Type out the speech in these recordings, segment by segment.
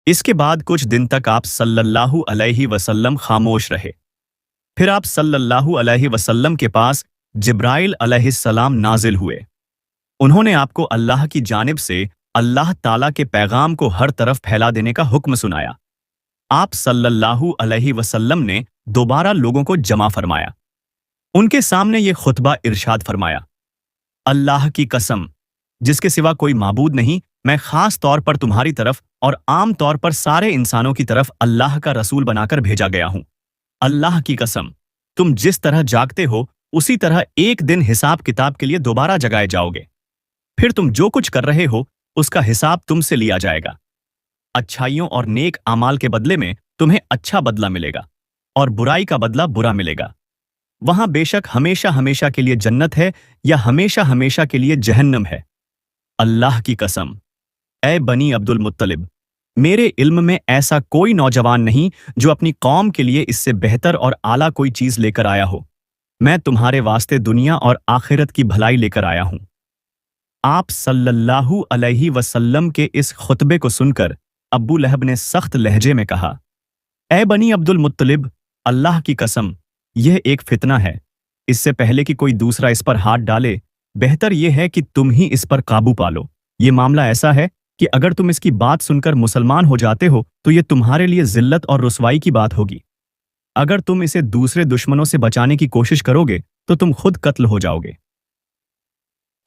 इसके बाद कुछ दिन तक आप सल्लल्लाहु अलैहि वसल्लम खामोश रहे। फिर आप सल्लल्लाहु अलैहि वसल्लम के पास जिब्राइल अलैहिस्सलाम नाजिल हुए। उन्होंने आपको अल्लाह की जानिब से अल्लाह ताला के पैगाम को हर तरफ फैला देने का हुक्म सुनाया। आप सल्लल्लाहु अलैहि वसल्लम ने दोबारा लोगों को जमा फरमाया। उनके सामने ये खुतबा इरशाद फरमाया, अल्लाह की कसम, जिसके सिवा कोई माबूद नहीं, मैं खास तौर पर तुम्हारी तरफ और आम तौर पर सारे इंसानों की तरफ अल्लाह का रसूल बनाकर भेजा गया हूं। अल्लाह की कसम, तुम जिस तरह जागते हो उसी तरह एक दिन हिसाब किताब के लिए दोबारा जगाए जाओगे। फिर तुम जो कुछ कर रहे हो उसका हिसाब तुमसे लिया जाएगा। अच्छाइयों और नेक आमाल के बदले में तुम्हें अच्छा बदला मिलेगा और बुराई का बदला बुरा मिलेगा। वहां बेशक हमेशा हमेशा के लिए जन्नत है या हमेशा हमेशा के लिए जहन्नम है। अल्लाह की कसम, ऐ बनी अब्दुल मुत्तलिब, मेरे इल्म में ऐसा कोई नौजवान नहीं जो अपनी कौम के लिए इससे बेहतर और आला कोई चीज लेकर आया हो। मैं तुम्हारे वास्ते दुनिया और आखिरत की भलाई लेकर आया हूं। आप सल्लल्लाहु अलैहि वसल्लम के इस खुतबे को सुनकर अब्बू लहब ने सख्त लहजे में कहा, ऐ बनी अब्दुल मुत्तलिब, अल्लाह की कसम, यह एक फितना है। इससे पहले कि कोई दूसरा इस पर हाथ डाले, बेहतर यह है कि तुम ही इस पर काबू पालो। ये मामला ऐसा है कि अगर तुम इसकी बात सुनकर मुसलमान हो जाते हो तो ये तुम्हारे लिए जिल्लत और रुसवाई की बात होगी। अगर तुम इसे दूसरे दुश्मनों से बचाने की कोशिश करोगे तो तुम खुद कत्ल हो जाओगे।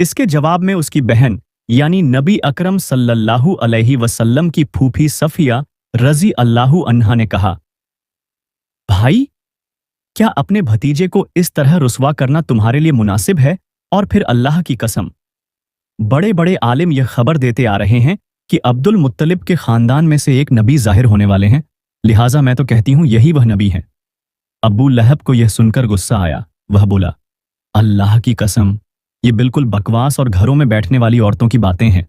इसके जवाब में उसकी बहन यानी नबी अकरम सल्लल्लाहु अलैहि वसल्लम की फूफी सफिया रजी अल्लाहु अन्हा ने कहा, भाई, क्या अपने भतीजे को इस तरह रुसवा करना तुम्हारे लिए मुनासिब है? और फिर अल्लाह की कसम, बड़े बड़े आलिम यह खबर देते आ रहे हैं कि अब्दुल मुत्तलिब के खानदान में से एक नबी जाहिर होने वाले हैं, लिहाजा मैं तो कहती हूं यही वह नबी हैं। अबू लहब को यह सुनकर गुस्सा आया। वह बोला, अल्लाह की कसम, ये बिल्कुल बकवास और घरों में बैठने वाली औरतों की बातें हैं।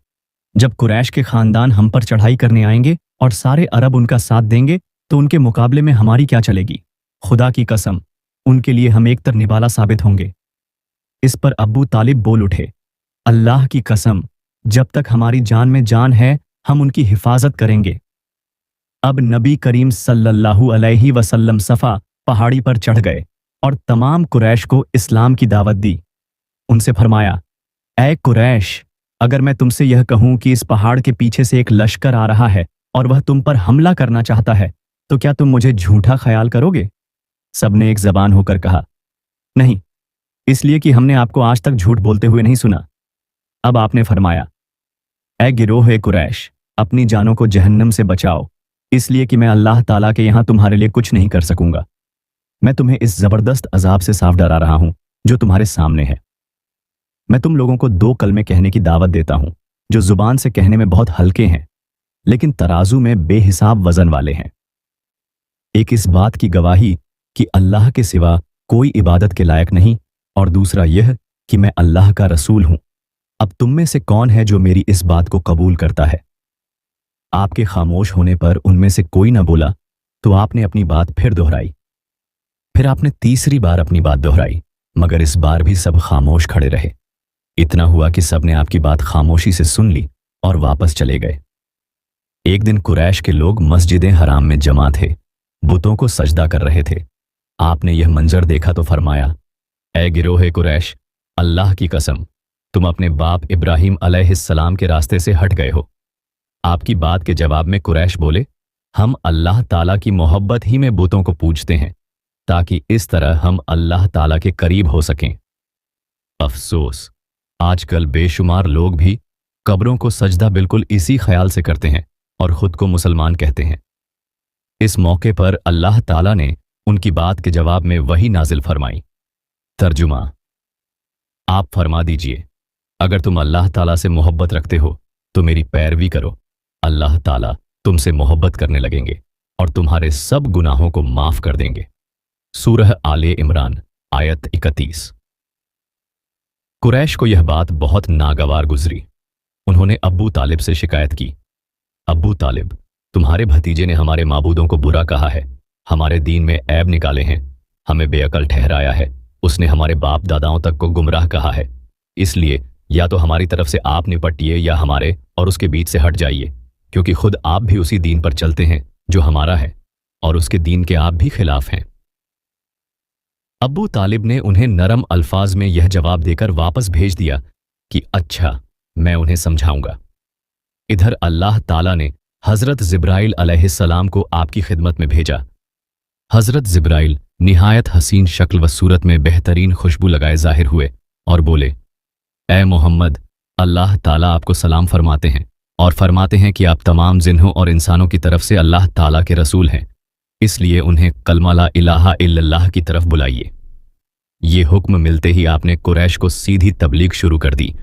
जब कुरैश के खानदान हम पर चढ़ाई करने आएंगे और सारे अरब उनका साथ देंगे तो उनके मुकाबले में हमारी क्या चलेगी? खुदा की कसम, उनके लिए हम एक निबाला साबित होंगे। इस पर अब्बू तालिब बोल उठे, अल्लाह की कसम, जब तक हमारी जान में जान है हम उनकी हिफाजत करेंगे। अब नबी करीम सल्लल्लाहु अलैहि वसल्लम सफ़ा पहाड़ी पर चढ़ गए और तमाम कुरैश को इस्लाम की दावत दी। उनसे फरमाया, ऐ कुरैश, अगर मैं तुमसे यह कहूं कि इस पहाड़ के पीछे से एक लश्कर आ रहा है और वह तुम पर हमला करना चाहता है तो क्या तुम मुझे झूठा ख्याल करोगे? सबने एक जबान होकर कहा, नहीं, इसलिए कि हमने आपको आज तक झूठ बोलते हुए नहीं सुना। अब आपने फरमाया, ऐ गिरोह कुरैश, अपनी जानों को जहन्नम से बचाओ, इसलिए कि मैं अल्लाह ताला के यहां तुम्हारे लिए कुछ नहीं कर सकूंगा। मैं तुम्हें इस जबरदस्त अजाब से साफ डरा रहा हूं जो तुम्हारे सामने है। मैं तुम लोगों को 2 कलमे कहने की दावत देता हूं जो जुबान से कहने में बहुत हल्के हैं लेकिन तराजू में बेहिसाब वजन वाले हैं। एक इस बात की गवाही कि अल्लाह के सिवा कोई इबादत के लायक नहीं, और दूसरा यह कि मैं अल्लाह का रसूल हूं। अब तुम में से कौन है जो मेरी इस बात को कबूल करता है? आपके खामोश होने पर उनमें से कोई न बोला तो आपने अपनी बात फिर दोहराई। फिर आपने तीसरी बार अपनी बात दोहराई, मगर इस बार भी सब खामोश खड़े रहे। इतना हुआ कि सबने आपकी बात खामोशी से सुन ली और वापस चले गए। एक दिन कुरैश के लोग मस्जिद हराम में जमा थे, बुतों को सजदा कर रहे थे। आपने यह मंजर देखा तो फरमाया, ऐ गिरोह कुरैश, अल्लाह की कसम, तुम अपने बाप इब्राहिम अलैहिस्सलाम के रास्ते से हट गए हो। आपकी बात के जवाब में कुरैश बोले, हम अल्लाह ताला की मोहब्बत ही में बुतों को पूजते हैं ताकि इस तरह हम अल्लाह ताला के करीब हो सकें। अफसोस, आजकल बेशुमार लोग भी कब्रों को सजदा बिल्कुल इसी ख्याल से करते हैं और खुद को मुसलमान कहते हैं। इस मौके पर अल्लाह ताला ने उनकी बात के जवाब में वही नाजिल फरमाई। तर्जुमा, आप फरमा दीजिए, अगर तुम अल्लाह ताला से मोहब्बत रखते हो तो मेरी पैरवी करो, अल्लाह ताला तुमसे मोहब्बत करने लगेंगे और तुम्हारे सब गुनाहों को माफ कर देंगे। सूरह आले इमरान आयत 31। कुरैश को यह बात बहुत नागवार गुजरी। उन्होंने अब्बू तालिब से शिकायत की, अब्बू तालिब, तुम्हारे भतीजे ने हमारे माबूदों को बुरा कहा है, हमारे दीन में ऐब निकाले हैं, हमें बेअकल ठहराया है, उसने हमारे बाप दादाओं तक को गुमराह कहा है। इसलिए या तो हमारी तरफ से आप निपटिए या हमारे और उसके बीच से हट जाइए। क्योंकि खुद आप भी उसी दीन पर चलते हैं जो हमारा है, और उसके दीन के आप भी खिलाफ हैं। अब्बू तालिब ने उन्हें नरम अल्फाज में यह जवाब देकर वापस भेज दिया कि अच्छा, मैं उन्हें समझाऊंगा। इधर अल्लाह ताला ने हज़रत जिब्राइल अलैहिस्सलाम को आपकी खिदमत में भेजा। हज़रत जिब्राइल निहायत हसीन शक्ल व सूरत में बेहतरीन खुशबू लगाए जाहिर हुए और बोले, ए मोहम्मद, अल्लाह ताला आपको सलाम फरमाते हैं और फरमाते हैं कि आप तमाम जिन्हों और इंसानों की तरफ से अल्लाह ताला के रसूल हैं, इसलिए उन्हें कलमा ला इलाहा इल्लल्लाह की तरफ बुलाइए। ये हुक्म मिलते ही आपने कुरैश को सीधी तबलीग शुरू कर दी,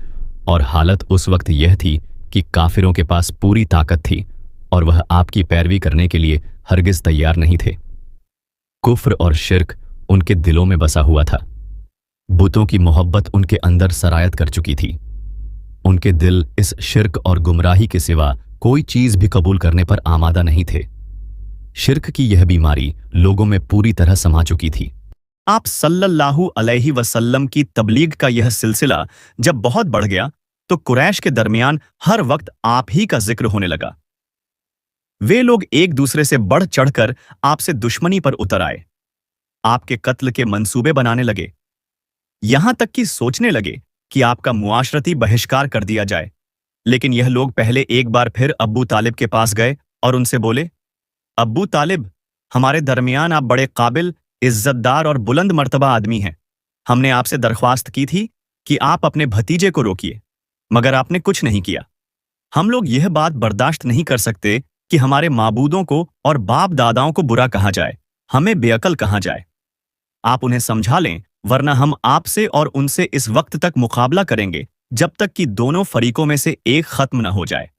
और हालत उस वक्त यह थी कि काफिरों के पास पूरी ताकत थी और वह आपकी पैरवी करने के लिए हरगिज तैयार नहीं थे। कुफ्र और शिर्क उनके दिलों में बसा हुआ था। बुतों की मोहब्बत उनके अंदर सरायत कर चुकी थी। उनके दिल इस शिर्क और गुमराही के सिवा कोई चीज भी कबूल करने पर आमादा नहीं थे। शिर्क की यह बीमारी लोगों में पूरी तरह समा चुकी थी। आप सल्लल्लाहु अलैहि वसल्लम की तबलीग का यह सिलसिला जब बहुत बढ़ गया तो कुरैश के दरमियान हर वक्त आप ही का जिक्र होने लगा। वे लोग एक दूसरे से बढ़ चढ़कर आपसे दुश्मनी पर उतर आए, आपके कत्ल के मंसूबे बनाने लगे, यहां तक कि सोचने लगे कि आपका मुआशरती बहिष्कार कर दिया जाए। लेकिन यह लोग पहले एक बार फिर अब्बू तालिब के पास गए और उनसे बोले, अब्बू तालिब, हमारे दरमियान आप बड़े काबिल, इज्जतदार और बुलंद मर्तबा आदमी हैं। हमने आपसे दरख्वास्त की थी कि आप अपने भतीजे को रोकिए, मगर आपने कुछ नहीं किया। हम लोग यह बात बर्दाश्त नहीं कर सकते कि हमारे माबूदों को और बाप दादाओं को बुरा कहा जाए, हमें बेअकल कहा जाए। आप उन्हें समझा लें, वरना हम आपसे और उनसे इस वक्त तक मुकाबला करेंगे जब तक कि दोनों फरीकों में से एक खत्म न हो जाए।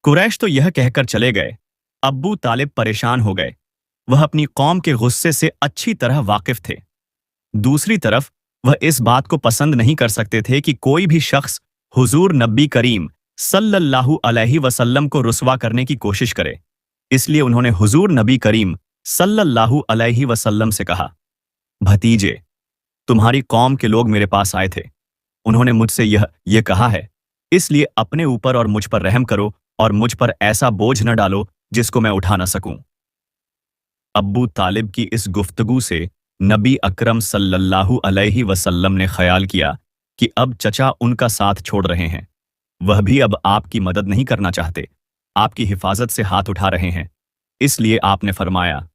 कुरैश तो यह कहकर चले गए। अब्बू तालिब परेशान हो गए। वह अपनी कौम के गुस्से से अच्छी तरह वाकिफ थे। दूसरी तरफ वह इस बात को पसंद नहीं कर सकते थे कि कोई भी शख्स हुजूर नबी करीम सल्लल्लाहु अलैहि वसल्लम को रुस्वा करने की कोशिश करे। इसलिए उन्होंने हुजूर नबी करीम सल्लल्लाहु अलैहि वसल्लम से कहा, भतीजे, तुम्हारी कौम के लोग मेरे पास आए थे। उन्होंने मुझसे यह कहा है, इसलिए अपने ऊपर और मुझ पर रहम करो और मुझ पर ऐसा बोझ न डालो जिसको मैं उठा न सकूं। अब्बू तालिब की इस गुफ्तगू से नबी अकरम सल्लल्लाहु अलैहि वसल्लम ने ख्याल किया कि अब चचा उनका साथ छोड़ रहे हैं, वह भी अब आपकी मदद नहीं करना चाहते, आपकी हिफाजत से हाथ उठा रहे हैं। इसलिए आपने फरमाया,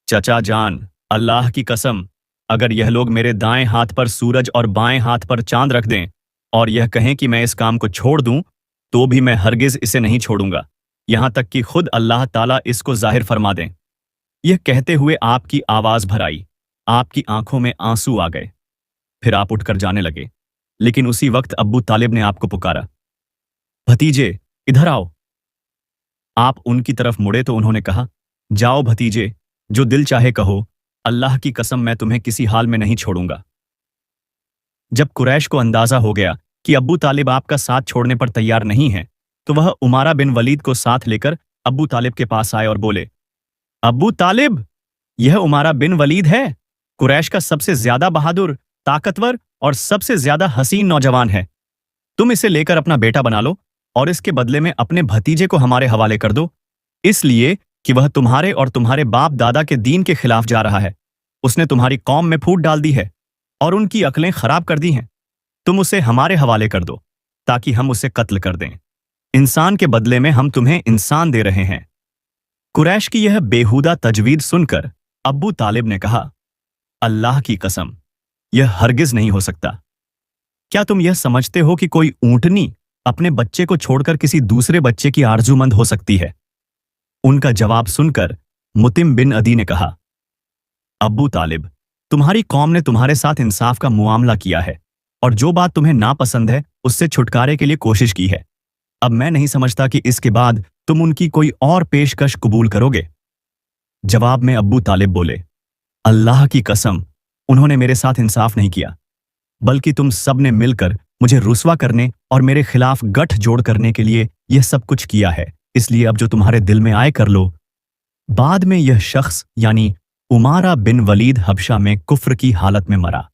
चचा जान, अल्लाह की कसम, अगर यह लोग मेरे दाएं हाथ पर सूरज और बाएं हाथ पर चांद रख दें और यह कहें कि मैं इस काम को छोड़ दूं, तो भी मैं हरगिज इसे नहीं छोड़ूंगा, यहां तक कि खुद अल्लाह ताला इसको जाहिर फरमा दें। यह कहते हुए आपकी आवाज भर आई, आपकी आंखों में आंसू आ गए। फिर आप उठकर जाने लगे, लेकिन उसी वक्त अब्बू तालिब ने आपको पुकारा, भतीजे, इधर आओ। आप उनकी तरफ मुड़े तो उन्होंने कहा, जाओ भतीजे, जो दिल चाहे कहो, अल्लाह की कसम मैं तुम्हें किसी हाल में नहीं छोड़ूंगा। जब कुरैश को अंदाजा हो गया कि अब्बू तालिब आपका साथ छोड़ने पर तैयार नहीं है, तो वह उमारा बिन वलीद को साथ लेकर अब्बू तालिब के पास आए और बोले, अब्बू तालिब, यह उमारा बिन वलीद है, कुरैश का सबसे ज्यादा बहादुर, ताकतवर और सबसे ज्यादा हसीन नौजवान है। तुम इसे लेकर अपना बेटा बना लो और इसके बदले में अपने भतीजे को हमारे हवाले कर दो, इसलिए कि वह तुम्हारे और तुम्हारे बाप दादा के दीन के खिलाफ जा रहा है। उसने तुम्हारी कौम में फूट डाल दी है और उनकी अक्लें खराब कर दी हैं। तुम उसे हमारे हवाले कर दो ताकि हम उसे कत्ल कर दें। इंसान के बदले में हम तुम्हें इंसान दे रहे हैं। कुरैश की यह बेहुदा तजवीज़ सुनकर अब्बू तालिब ने कहा, अल्लाह की कसम, यह हरगिज नहीं हो सकता। क्या तुम यह समझते हो कि कोई ऊंटनी अपने बच्चे को छोड़कर किसी दूसरे बच्चे की आरजूमंद हो सकती है? उनका जवाब सुनकर मुतिम बिन अदी ने कहा, अब्बू तालिब, तुम्हारी कौम ने तुम्हारे साथ इंसाफ का मुआमला किया है और जो बात तुम्हें नापसंद है उससे छुटकारे के लिए कोशिश की है। अब मैं नहीं समझता कि इसके बाद तुम उनकी कोई और पेशकश कबूल करोगे। जवाब में अब्बू तालिब बोले, अल्लाह की कसम, उन्होंने मेरे साथ इंसाफ नहीं किया, बल्कि तुम सब ने मिलकर मुझे रुस्वा करने और मेरे खिलाफ गठजोड़ करने के लिए यह सब कुछ किया है। इसलिए अब जो तुम्हारे दिल में आए कर लो। बाद में यह शख्स यानी उमारा बिन वलीद हबशा में कुफ्र की हालत में मरा।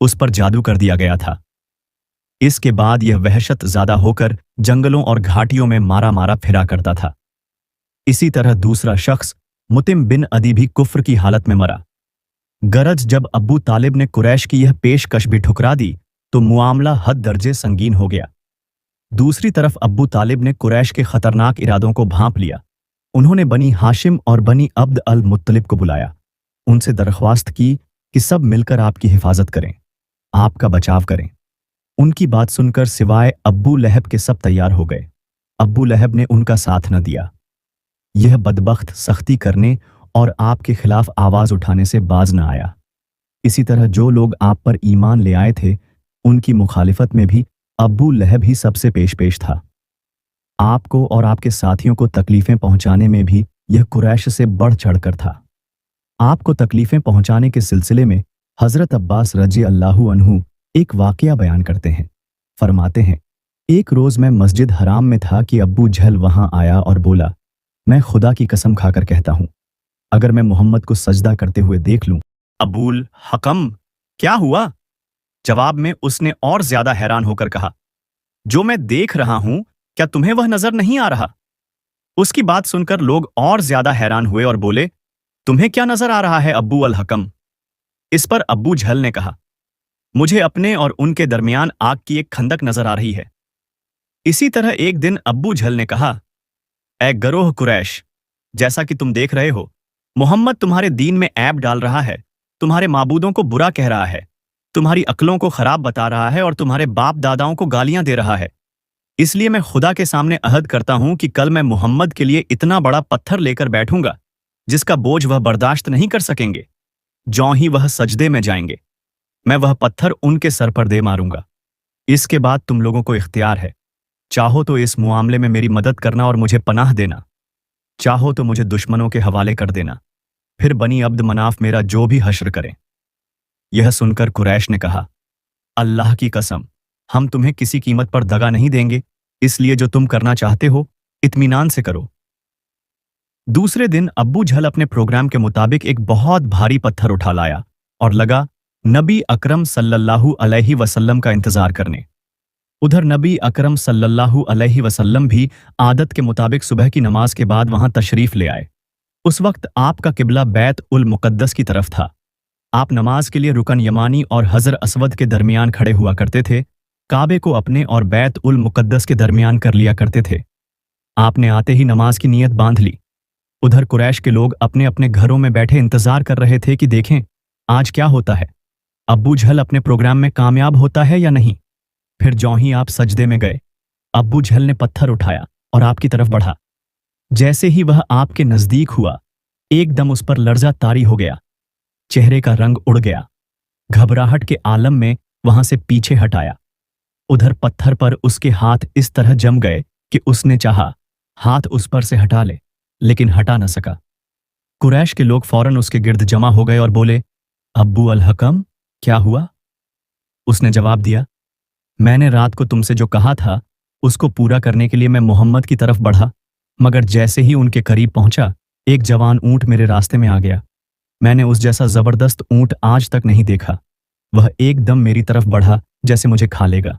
उस पर जादू कर दिया गया था। इसके बाद यह वहशत ज़्यादा होकर जंगलों और घाटियों में मारा मारा फिरा करता था। इसी तरह दूसरा शख्स मुतिम बिन अदी भी कुफ्र की हालत में मरा। गरज जब अब्बू तालिब ने कुरैश की यह पेशकश भी ठुकरा दी तो मुआमला हद दर्जे संगीन हो गया। दूसरी तरफ अब्बू तालिब ने कुरैश के खतरनाक इरादों को भांप लिया। उन्होंने बनी हाशिम और बनी अब्द अल मुत्तलिब को बुलाया, उनसे दरख्वास्त की कि सब मिलकर आपकी हिफाजत करें, आपका बचाव करें। उनकी बात सुनकर सिवाय अब्बू लहब के सब तैयार हो गए। अब्बू लहब ने उनका साथ न दिया। यह बदबख्त सख्ती करने और आपके खिलाफ आवाज उठाने से बाज न आया। इसी तरह जो लोग आप पर ईमान ले आए थे उनकी मुखालिफत में भी अब्बू लहब ही सबसे पेश था। आपको और आपके साथियों को तकलीफें पहुंचाने में भी यह कुरैश से बढ़ चढ़कर था। आपको तकलीफें पहुंचाने के सिलसिले में हजरत अब्बास रजी अल्लाहु अन्हु एक वाकया बयान करते हैं। फरमाते हैं, एक रोज मैं मस्जिद हराम में था कि अब्बू जहल वहां आया और बोला, मैं खुदा की कसम खाकर कहता हूं, अगर मैं मोहम्मद को सजदा करते हुए देख लूं। अबूल हकम, क्या हुआ? जवाब में उसने और ज्यादा हैरान होकर कहा, जो मैं देख रहा हूं क्या तुम्हें वह नजर नहीं आ रहा? उसकी बात सुनकर लोग और ज्यादा हैरान हुए और बोले, तुम्हें क्या नजर आ रहा है अब्बू अल हकम? इस पर अब्बू जहल ने कहा, मुझे अपने और उनके दरमियान आग की एक खंदक नजर आ रही है। इसी तरह एक दिन अब्बू जहल ने कहा, ऐ गरोह कुरैश, जैसा कि तुम देख रहे हो, मोहम्मद तुम्हारे दीन में ऐब डाल रहा है, तुम्हारे माबूदों को बुरा कह रहा है, तुम्हारी अक्लों को खराब बता रहा है और तुम्हारे बाप दादाओं को गालियां दे रहा है। इसलिए मैं खुदा के सामने अहद करता हूं कि कल मैं मोहम्मद के लिए इतना बड़ा पत्थर लेकर बैठूंगा जिसका बोझ वह बर्दाश्त नहीं कर सकेंगे। ज्यों ही वह सजदे में जाएंगे, मैं वह पत्थर उनके सर पर दे मारूंगा। इसके बाद तुम लोगों को इख्तियार है, चाहो तो इस मुआमले में मेरी मदद करना और मुझे पनाह देना, चाहो तो मुझे दुश्मनों के हवाले कर देना, फिर बनी अब्द मनाफ मेरा जो भी हश्र करें। यह सुनकर कुरैश ने कहा, अल्लाह की कसम, हम तुम्हें किसी कीमत पर दगा नहीं देंगे, इसलिए जो तुम करना चाहते हो इत्मीनान से करो। दूसरे दिन अब्बू जहल अपने प्रोग्राम के मुताबिक एक बहुत भारी पत्थर उठा लाया और लगा नबी अकरम सल्लल्लाहु अलैहि वसल्लम का इंतजार करने। उधर नबी अकरम सल्लल्लाहु अलैहि वसल्लम भी आदत के मुताबिक सुबह की नमाज के बाद वहां तशरीफ ले आए। उस वक्त आपका किबला बैत उल मुकद्दस की तरफ था। आप नमाज के लिए रुकन यमानी और हजर असवद के दरमियान खड़े हुआ करते थे, काबे को अपने और बैत उल मुकद्दस के दरमियान कर लिया करते थे। आपने आते ही नमाज की नीयत बांध ली। उधर कुरैश के लोग अपने अपने घरों में बैठे इंतजार कर रहे थे कि देखें आज क्या होता है, अब्बू जहल अपने प्रोग्राम में कामयाब होता है या नहीं। फिर ज्यों ही आप सजदे में गए, अब्बू जहल ने पत्थर उठाया और आपकी तरफ बढ़ा। जैसे ही वह आपके नजदीक हुआ, एकदम उस पर लर्जा तारी हो गया, चेहरे का रंग उड़ गया। घबराहट के आलम में वहां से पीछे हटाया। उधर पत्थर पर उसके हाथ इस तरह जम गए कि उसने चाहा हाथ उस पर से हटा ले, लेकिन हटा न सका। कुरैश के लोग फौरन उसके गिर्द जमा हो गए और बोले, अब्बू अल हकम, क्या हुआ? उसने जवाब दिया, मैंने रात को तुमसे जो कहा था उसको पूरा करने के लिए मैं मोहम्मद की तरफ बढ़ा, मगर जैसे ही उनके करीब पहुंचा एक जवान ऊंट मेरे रास्ते में आ गया। मैंने उस जैसा जबरदस्त ऊंट आज तक नहीं देखा। वह एकदम मेरी तरफ बढ़ा जैसे मुझे खा लेगा।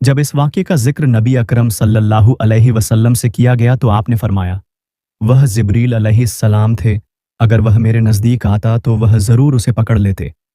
जब इस वाक़े का जिक्र नबी अकरम सल्लल्लाहु अलैहि वसल्लम से किया गया तो आपने फरमाया, वह जिब्रील अलैहिस्सलाम थे, अगर वह मेरे नज़दीक आता तो वह ज़रूर उसे पकड़ लेते।